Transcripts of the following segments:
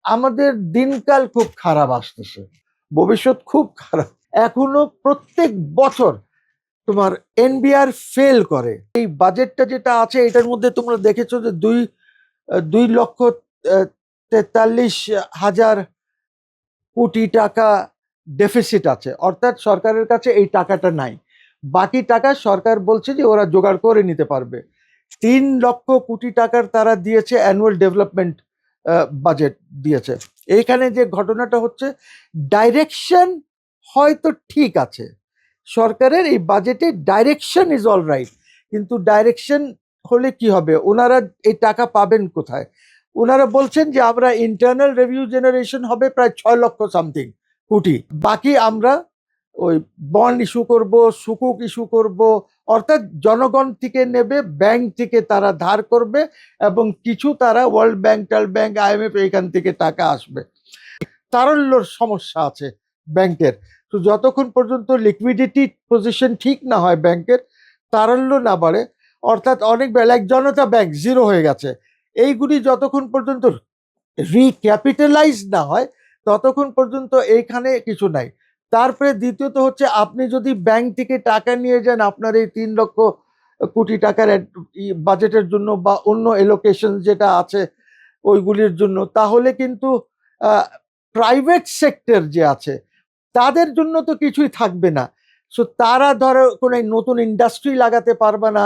আমাদের দিনকাল খুব খারাপ আসতেছে, ভবিষ্যৎ খুব খারাপ। এখনো প্রত্যেক বছর তোমার এনবিআর ফেল করে। এই বাজেটটা যেটা আছে এটার মধ্যে তোমরা দেখেছো যে 2,43,000 কোটি টাকা ডেফিসিট আছে, অর্থাৎ সরকারের কাছে এই টাকাটা নাই। বাকি টাকা সরকার বলছে যে ওরা জোগাড় করে নিতে পারবে। 3,00,000 কোটি টাকার তারা দিয়েছে অ্যানুয়াল ডেভেলপমেন্ট বাজেট দিয়েছে। এইখানে যে ঘটনাটা হচ্ছে, ডাইরেকশন হয়তো ঠিক আছে সরকারের, এই বাজেটে ডাইরেকশন ইজ অল রাইট, কিন্তু ডাইরেকশন হলে কি হবে, ওনারা এই টাকা পাবেন কোথায়? ওনারা বলছেন যে আমরা ইন্টারনাল রেভিনিউ জেনারেশন হবে প্রায় 6,00,000 সামথিং কোটি, বাকি আমরা ওই বন্ড ইস্যু করব, সুকুক ইস্যু করব, অর্থাৎ জনগণ থেকে নেবে, ব্যাংক থেকে তারা ধার করবে এবং কিছু তারা ওয়ার্ল্ড ব্যাংক, টার্ল্ড ব্যাংক, আইএমএফ এখান থেকে টাকা আসবে। তারল্যর সমস্যা আছে ব্যাংকের, তো যতক্ষণ পর্যন্ত লিকুইডিটি পজিশন ঠিক না হয় ব্যাংকের, তারল্য না বাড়ে, অর্থাৎ অনেক লাইক জনতা ব্যাংক জিরো হয়ে গেছে, এইগুলি যতক্ষণ পর্যন্ত রিক্যাপিটালাইজ না হয় ততক্ষণ পর্যন্ত এইখানে কিছু নাই। তারপরে দ্বিতীয়ত হচ্ছে, আপনি যদি ব্যাংক থেকে টাকা নিয়ে যান আপনার এই 3,00,000 কোটি টাকার বাজেটের জন্য বা অন্য এলোকেশন যেটা আছে ওইগুলির জন্য, তাহলে কিন্তু প্রাইভেট সেক্টর যে আছে তাদের জন্য তো কিছুই থাকবে না। সো তারা ধরো কোনো নতুন ইন্ডাস্ট্রি লাগাতে পারবে না,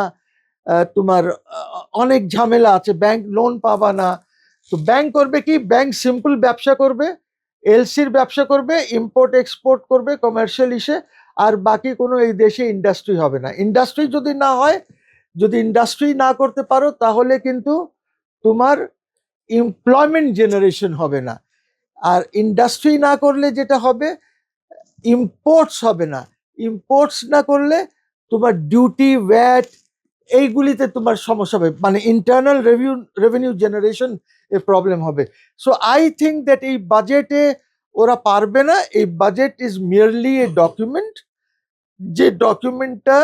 তোমার অনেক ঝামেলা আছে, ব্যাংক লোন পাবা না। তো ব্যাংক করবে কি, ব্যাংক সিম্পল ব্যবসা করবে, এলসির ব্যবসা করবে, ইম্পোর্ট এক্সপোর্ট করবে কমার্শিয়াল ইসে, আর বাকি কোনো এই দেশে ইন্ডাস্ট্রি হবে না। ইন্ডাস্ট্রি যদি না হয়, যদি ইন্ডাস্ট্রি না করতে পারো, তাহলে কিন্তু তোমার এমপ্লয়মেন্ট জেনারেশন হবে না। আর ইন্ডাস্ট্রি না করলে যেটা হবে, ইম্পোর্টস হবে না। ইম্পোর্টস না করলে তোমার ডিউটি, ভ্যাট এইগুলিতে তোমার সমস্যা হবে, মানে ইন্টারনাল রেভিনিউ জেনারেশন এ প্রবলেম হবে। সো আই থিঙ্ক দ্যাট এই বাজেটে ওরা পারবে না। এই budget is merely A document, যে ডকুমেন্টটা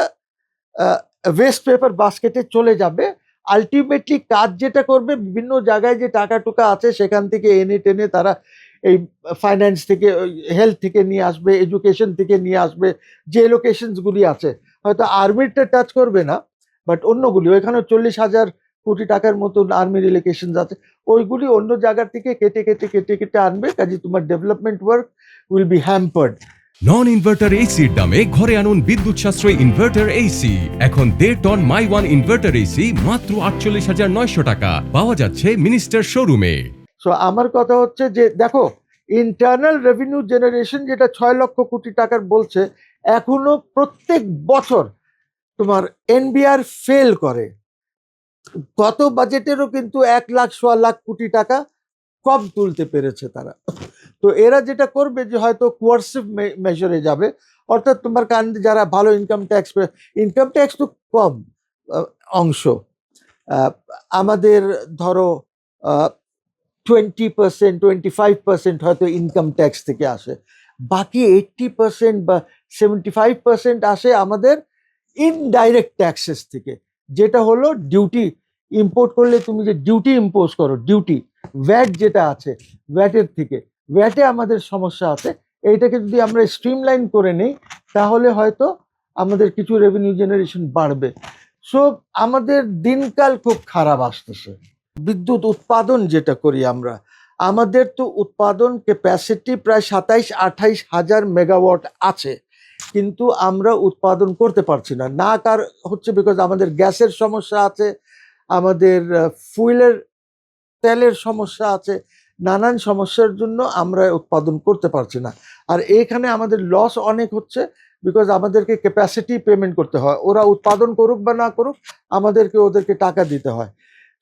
ওয়েস্ট পেপার বাস্কেটে চলে যাবে। আলটিমেটলি কাজ যেটা করবে, বিভিন্ন জায়গায় যে টাকা টুকা আছে সেখান থেকে এনে টেনে তারা এই ফাইন্যান্স থেকে, হেলথ থেকে নিয়ে আসবে, এডুকেশন থেকে নিয়ে আসবে, যে লোকেশনসগুলি আছে। হয়তো আর্মিরটা টাচ করবে না, বাট অন্যগুলি, ওইখানে 40,000 কোটি টাকার মতন আর্মির এলোকেশন আছে, ওইগুলি অন্য জায়গা থেকে কেটে কেটে কেটে কেটে আনবে, কাজে তোমার development work will be hampered. Non inverter এসির দামে ঘরে আনুন বিদ্যুৎ সাশ্রয়ী ইনভার্টার এসি। এখন 1.5 ton my one inverter AC মাত্র 48,900 টাকা পাওয়া যাচ্ছে মিনিস্টার শোরুমে। সো আমার কথা হচ্ছে যে দেখো, ইন্টারনাল রেভিনিউ জেনারেশন যেটা 6,00,000 কোটি টাকার বলছে, এখনো প্রত্যেক বছর তোমার এনবিআর ফেল করে। গত বাজেটেরও কিন্তু 1,00,000 কোটি টাকা কম তুলতে পেরেছে তারা। তো এরা যেটা করবে যে হয়তো কোয়ার্সিভ মেজরে যাবে, অর্থাৎ তোমার কারণে যারা ভালো ইনকাম ট্যাক্স তো কম অংশ, আমাদের ধরো 20%, 25% হয়তো ইনকাম ট্যাক্স থেকে আসে, বাকি 80% বা 75% আসে আমাদের ইনডাইরেক্ট ট্যাক্সেস থেকে, যেটা হলো ডিউটি। ইম্পোর্ট করলে তুমি যে ডিউটি ইম্পোজ করো, ডিউটি, ভ্যাট যেটা আছে, ভ্যাটের থেকে, ভ্যাটে আমাদের সমস্যা আছে। এইটাকে যদি আমরা স্ট্রিমলাইন করে নিই তাহলে হয়তো আমাদের কিছু রেভিনিউ জেনারেশন বাড়বে। সো আমাদের দিনকাল খুব খারাপ আসতেছে। বিদ্যুৎ উৎপাদন যেটা করি আমরা, আমাদের তো উৎপাদন ক্যাপাসিটি প্রায় 27-28 হাজার মেগাওয়াট আছে, কিন্তু আমরা উৎপাদন করতে পারছি না। না কার হচ্ছে বিকজ আমাদের গ্যাসের সমস্যা আছে, আমাদের ফুয়েলের তেলের সমস্যা আছে, নানান সমস্যার জন্য আমরা উৎপাদন করতে পারছি না। আর এইখানে আমাদের লস অনেক হচ্ছে, বিকজ আমাদেরকে ক্যাপাসিটি পেমেন্ট করতে হয়, ওরা উৎপাদন করুক বা না করুক আমাদেরকে ওদেরকে টাকা দিতে হয়।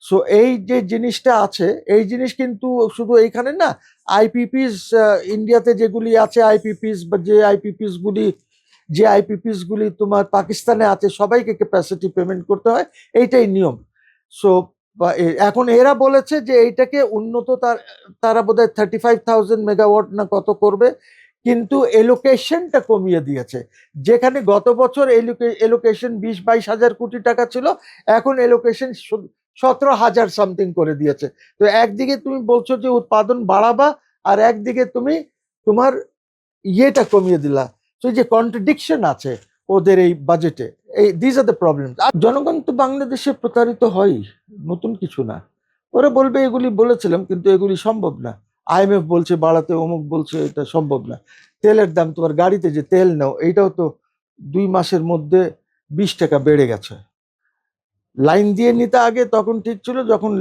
সো এই যে জিনিসটা আছে, এই জিনিস কিন্তু শুধু এইখানে না, আইপিপিস ইন্ডিয়াতে যেগুলি আছে, আইপিপিস বা যে আইপিপিস গুলি তোমার পাকিস্তানে আছে, সবাইকে ক্যাপাসিটি পেমেন্ট করতে হয়, এইটাই নিয়ম। সো এখন এরা বলেছে যে এইটাকে উন্নত, তারা বোধহয় 35,000 মেগাওয়াট না কত করবে, কিন্তু এলোকেশনটা কমিয়ে দিয়েছে। যেখানে গত বছর এলোকেশন 20-22 হাজার কোটি টাকা ছিল, এখন এলোকেশন 17,000 সামথিং করে দিয়েছে। তো একদিকে তুমি বলছো যে উৎপাদন বাড়াবা, আর একদিকে তুমি তোমার ইয়েটা কমিয়ে দিলা। তো যে কন্ট্রাডিকশন আছে ওদের এই বাজেটে, এই দিস আর দ্য প্রবলেম। আর জনগণ তো বাংলাদেশে প্রতারিত হয়, নতুন কিছু না। ওরা বলবে এগুলি বলেছিলাম, কিন্তু এগুলি সম্ভব না। IMF বলছে বাড়াতে, অমুক বলছে, এটা সম্ভব না। তেলের দাম, তোমার গাড়িতে যে তেল নাও, এইটাও তো 2 মাসের মধ্যে 20 টাকা বেড়ে গেছে। লাইন দিয়ে নিতে আগে তখন ঠিক ছিল, যখন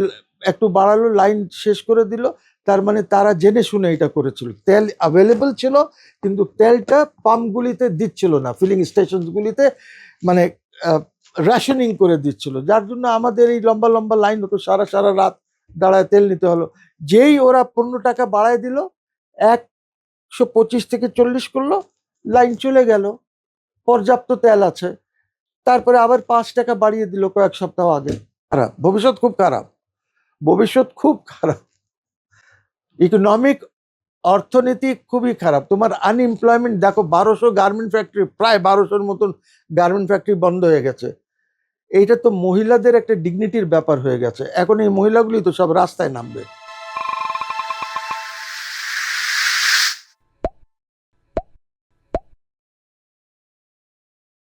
একটু বাড়ালো লাইন শেষ করে দিল, তার মানে তারা জেনে শুনে এটা করেছিল। তেল অ্যাভেলেবল ছিল, কিন্তু তেলটা পাম্পগুলিতে দিচ্ছিল না, ফিলিং স্টেশনগুলিতে মানে রেশনিং করে দিচ্ছিল, যার জন্য আমাদের এই লম্বা লম্বা লাইন হতো, সারা সারা রাত দাঁড়ায় তেল নিতে হলো। যেই ওরা 15 টাকা বাড়ায় দিল, 125 থেকে 40 করলো, লাইন চলে গেল, পর্যাপ্ত তেল আছে। তারপরে আবার 5 টাকা বাড়িয়ে দিল কয়েক সপ্তাহ আগে। খারাপ, ভবিষ্যৎ খুব খারাপ, ভবিষ্যৎ খুব খারাপ। ইকোনমিক, অর্থনীতি খুবই খারাপ। তোমার আনএমপ্লয়মেন্ট দেখো, 1200 গার্মেন্ট ফ্যাক্টরি, প্রায় 1200-র মতন গার্মেন্ট ফ্যাক্টরি বন্ধ হয়ে গেছে। এইটা তো মহিলাদের একটা ডিগনিটির ব্যাপার হয়ে গেছে। এখন এই মহিলাগুলি তো সব রাস্তায় নামবে।